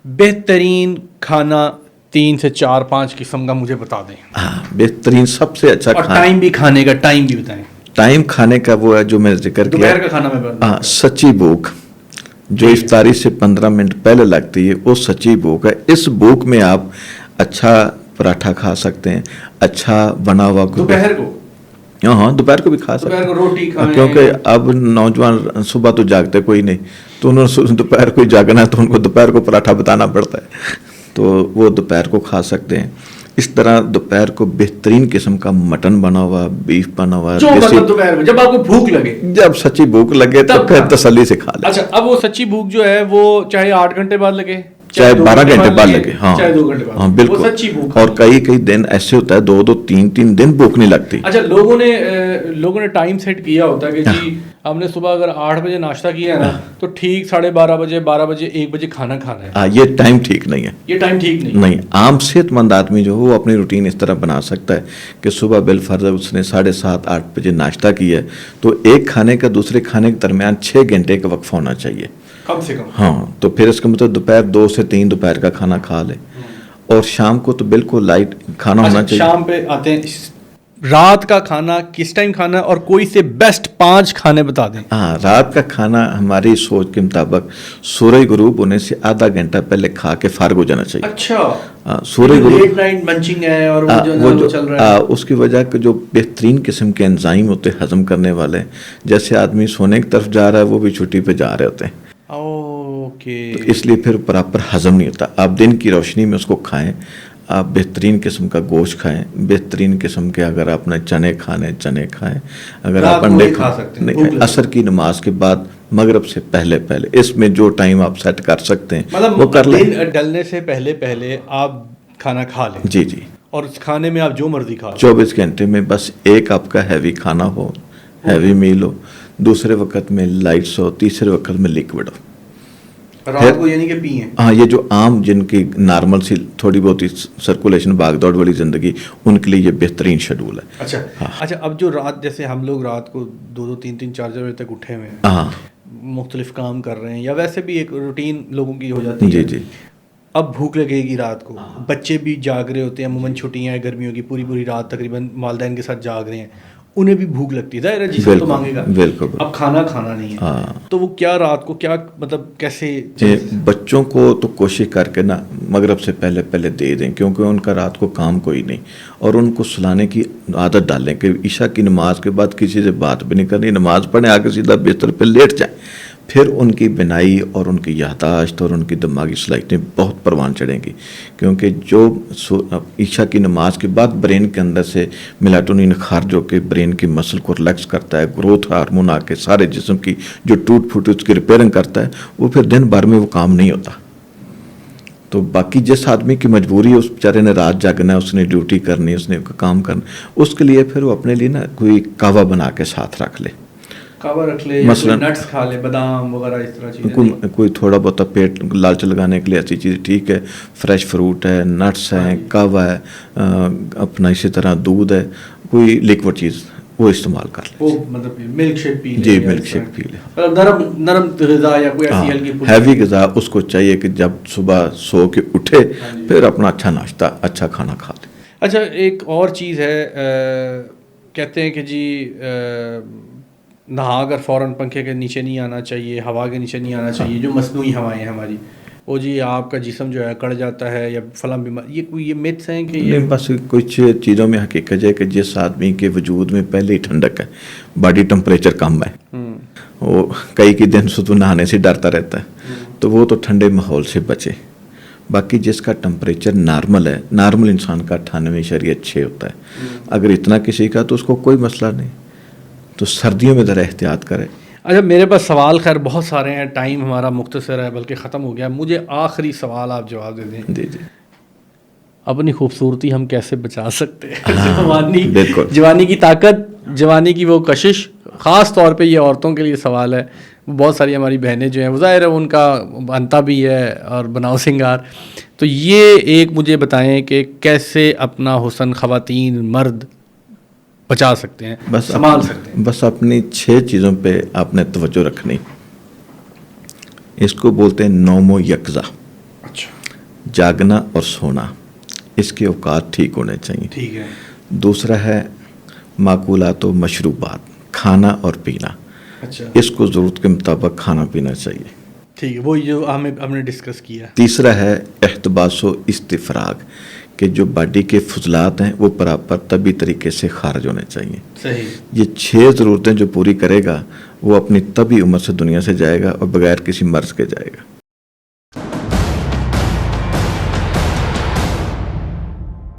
بہترین کھانا 3 سے 4 5 قسم کا مجھے بتا دیں. ہاں بہترین سب سے اچھا اور ٹائم بھی کھانے کا ٹائم بھی بتائیں. ٹائم کھانے کا وہ ہے جو میں نے ذکر کیا, دوپہر کا کھانا میں ہاں سچی بھوک جو افطاری سے 15 منٹ پہلے لگتی ہے وہ سچی بھوک ہے. اس بھوک میں آپ اچھا پراٹھا کھا سکتے ہیں, اچھا بنا ہوا دوپہر کو. ہاں دوپہر کو بھی کھا سکتے ہیں روٹی کھائیں, کیونکہ اب نوجوان صبح تو جاگتے کوئی نہیں, تو انہوں نے دوپہر کو ہی جاگنا ہے, تو ان کو دوپہر کو پراٹھا بتانا پڑتا ہے, تو وہ دوپہر کو کھا سکتے ہیں. اس طرح دوپہر کو بہترین قسم کا مٹن بنا ہوا, بیف بنا ہوا, دوپہر میں جب آپ کو بھوک لگے, جب سچی بھوک لگے تو پھر تسلی سے کھا لیں. اچھا اب وہ سچی بھوک جو ہے وہ چاہے 8 گھنٹے بعد لگے, چاہے 12 گھنٹے بعد لگے, ہاں چاہے 2 گھنٹے بعد, ہاں بالکل. اور کئی دن ایسے ہوتا ہے 2 3 دن بھوک نہیں لگتی. اچھا لوگوں نے ٹائم سیٹ کیا ہوتا ہے کہ جی ہم نے صبح اگر 8 بجے ناشتہ کیا ہے نا تو ٹھیک 12:30 بجے 12 بجے 1 بجے کھانا کھانا ہے. یہ ٹائم ٹھیک نہیں ہے, یہ ٹائم ٹھیک نہیں. عام صحت مند آدمی جو وہ اپنی روٹین اس طرح بنا سکتا ہے کہ صبح بالفرض اس نے 7:30 8 بجے ناشتہ کیا ہے تو ایک کھانے کا دوسرے کھانے کے درمیان 6 گھنٹے کا وقفہ ہونا چاہیے کم سے کم. ہاں تو پھر اس کا مطلب دوپہر 2 سے 3 دوپہر کا کھانا کھا لے, اور شام کو تو بالکل لائٹ کھانا ہونا چاہیے. شام پہ آتے ہیں, رات کا کھانا کس ٹائم کھانا ہے, اور کوئی سے بیسٹ 5 کھانے بتا دیں. ہاں رات کا کھانا ہماری سوچ کے مطابق سورج غروب ہونے سے آدھا گھنٹہ پہلے کھا کے فارغ ہو جانا چاہیے. اچھا سورج غروب لیٹ نائٹ منچنگ ہے اور وہ جو چل رہا ہے اس کی وجہ کہ جو بہترین قسم کے انزائم ہوتے ہیں ہضم کرنے والے, جیسے آدمی سونے کی طرف جا رہا ہے وہ بھی چھٹی پہ جا رہے ہوتے ہیں, تو اس لیے پھر پراپر ہضم نہیں ہوتا. آپ دن کی روشنی میں اس کو کھائیں, آپ بہترین قسم کا گوشت کھائیں, بہترین قسم کے اگر آپ نے چنے کھانے چنے کھائیں, اگر آپ انڈے کھا سکتے ہیں عصر کی نماز کے بعد مغرب سے پہلے اس میں جو ٹائم آپ سیٹ کر سکتے ہیں مطلب وہ کر لیں. دن ڈلنے سے پہلے آپ کھانا کھا لیں. جی اور اس کھانے میں آپ جو مرضی کھا لیں. 24 گھنٹے میں بس ایک آپ کا ہیوی کھانا ہو, ہیوی میل ہو, دوسرے وقت میں لائٹس ہو, تیسرے وقت میں لیکوڈ ہو. رات کو یعنی کہ پئیں. ہاں یہ جو عام جن کی نارمل سی تھوڑی بہت سرکولیشن بھاگ دوڑ والی زندگی, ان کے لیے یہ بہترین شیڈول ہے. اچھا اب جو رات جیسے ہم لوگ رات کو 2 3 4 بجے تک اٹھے ہوئے ہیں, ہاں مختلف کام کر رہے ہیں, یا ویسے بھی ایک روٹین لوگوں کی ہو جاتی ہے. جی اب بھوک لگے گی رات کو, بچے بھی جاگ رہے ہوتے ہیں, عموماً چھٹیاں ہیں گرمیوں کی, پوری رات تقریباً والدین کے ساتھ جاگ رہے ہیں, انہیں بھی بھوک لگتی ہے, ظاہر ہے جسم تو مانگے گا. بالکل. اب کھانا نہیں ہے, تو وہ کیا رات کو کیا مطلب کیسے بچوں کو تو کوشش کر کے نا مغرب سے پہلے دے دیں, کیونکہ ان کا رات کو کام کوئی نہیں, اور ان کو سلانے کی عادت ڈالیں کہ عشاء کی نماز کے بعد کسی سے بات بھی نہیں کرنی, نماز پڑھیں آگے سیدھا بستر پہ لیٹ جائیں. پھر ان کی بینائی اور ان کی یادداشت اور ان کی دماغی صلاحیتیں بہت پروان چڑھیں گی, کیونکہ جو عشاء کی نماز کے بعد برین کے اندر سے میلاٹونین خارج ہو کے برین کی مسل کو ریلیکس کرتا ہے, گروتھ ہارمون آ کے سارے جسم کی جو ٹوٹ پھوٹ اس کی ریپیئرنگ کرتا ہے, وہ پھر دن بھر میں وہ کام نہیں ہوتا. تو باقی جس آدمی کی مجبوری ہے, اس بیچارے نے رات جاگنا ہے, اس نے ڈیوٹی کرنی, اس نے کام کرنا, اس کے لیے پھر وہ اپنے لیے نا کوئی کہوہ بنا کے ساتھ رکھ لے, کہوہ رکھ لے, مثلا نٹس کھا لے, بادام وغیرہ اس طرح چیزیں, کوئی تھوڑا بہت پیٹ لالچ لگانے کے لیے ایسی چیز ٹھیک ہے, فریش فروٹ ہے, نٹس ہیں, کہوہ ہے, اپنا اسی طرح دودھ ہے, کوئی لیکوڈ چیز وہ استعمال کر لیں. مطلب ملک شیک پی لے. جی ملک شیک پی لے. نرم غذا یا کوئی ایسی ہلکی ہیوی غذا اس کو چاہیے کہ جب صبح سو کے اٹھے پھر اپنا اچھا ناشتہ اچھا کھانا کھا لے. اچھا ایک اور چیز ہے, کہتے ہیں کہ جی نہا کر فوراً پنکھے کے نیچے نہیں آنا چاہیے, ہوا کے نیچے نہیں آنا چاہیے, جو مصنوعی ہوائیں ہیں ہماری, وہ جی آپ کا جسم جو ہے کڑ جاتا ہے یا فلاں بیمار, یہ میتھس ہیں کہ یہ بس کچھ چیزوں میں حقیقت ہے کہ جس آدمی کے وجود میں پہلے ہی ٹھنڈک ہے, باڈی ٹمپریچر کم ہے, وہ کئی دن سے تو نہانے سے ڈرتا رہتا ہے, تو وہ تو ٹھنڈے ماحول سے بچے. باقی جس کا ٹمپریچر نارمل ہے, نارمل انسان کا 98.6 ہوتا ہے, اگر اتنا کسی کا تو اس کو کوئی مسئلہ نہیں, تو سردیوں میں ذرا احتیاط کرے. اچھا میرے پاس سوال خیر بہت سارے ہیں, ٹائم ہمارا مختصر ہے بلکہ ختم ہو گیا, مجھے آخری سوال آپ جواب دے دیں. جی اپنی خوبصورتی ہم کیسے بچا سکتے ہیں؟ جوانی کی طاقت, جوانی کی وہ کشش, خاص طور پہ یہ عورتوں کے لیے سوال ہے. بہت ساری ہماری بہنیں جو ہیں ظاہر ہے ان کا بنتا بھی ہے اور بناؤ سنگار, تو یہ ایک مجھے بتائیں کہ کیسے اپنا حسن خواتین مرد بچا سکتے ہیں, سنبھال سکتے ہیں. بس اپنی 6 چیزوں پہ آپ نے توجہ رکھنی, اس کو بولتے ہیں نوم و یقظہ. اچھا جاگنا اور سونا، اس کے اوقات ٹھیک ہونے چاہیے. ٹھیک ہے. دوسرا ہے معقولات و مشروبات، کھانا اور پینا. اچھا. اس کو ضرورت کے مطابق کھانا پینا چاہیے. ٹھیک ہے، وہ جو ہم نے ڈسکس کیا. تیسرا ہے احتباس و استفراغ، کہ جو باڈی کے فضلات ہیں وہ پراپر طبی طریقے سے خارج ہونے چاہیے. صحیح. یہ 6 ضرورتیں جو پوری کرے گا وہ اپنی طبی عمر سے دنیا سے جائے گا اور بغیر کسی مرض کے جائے گا.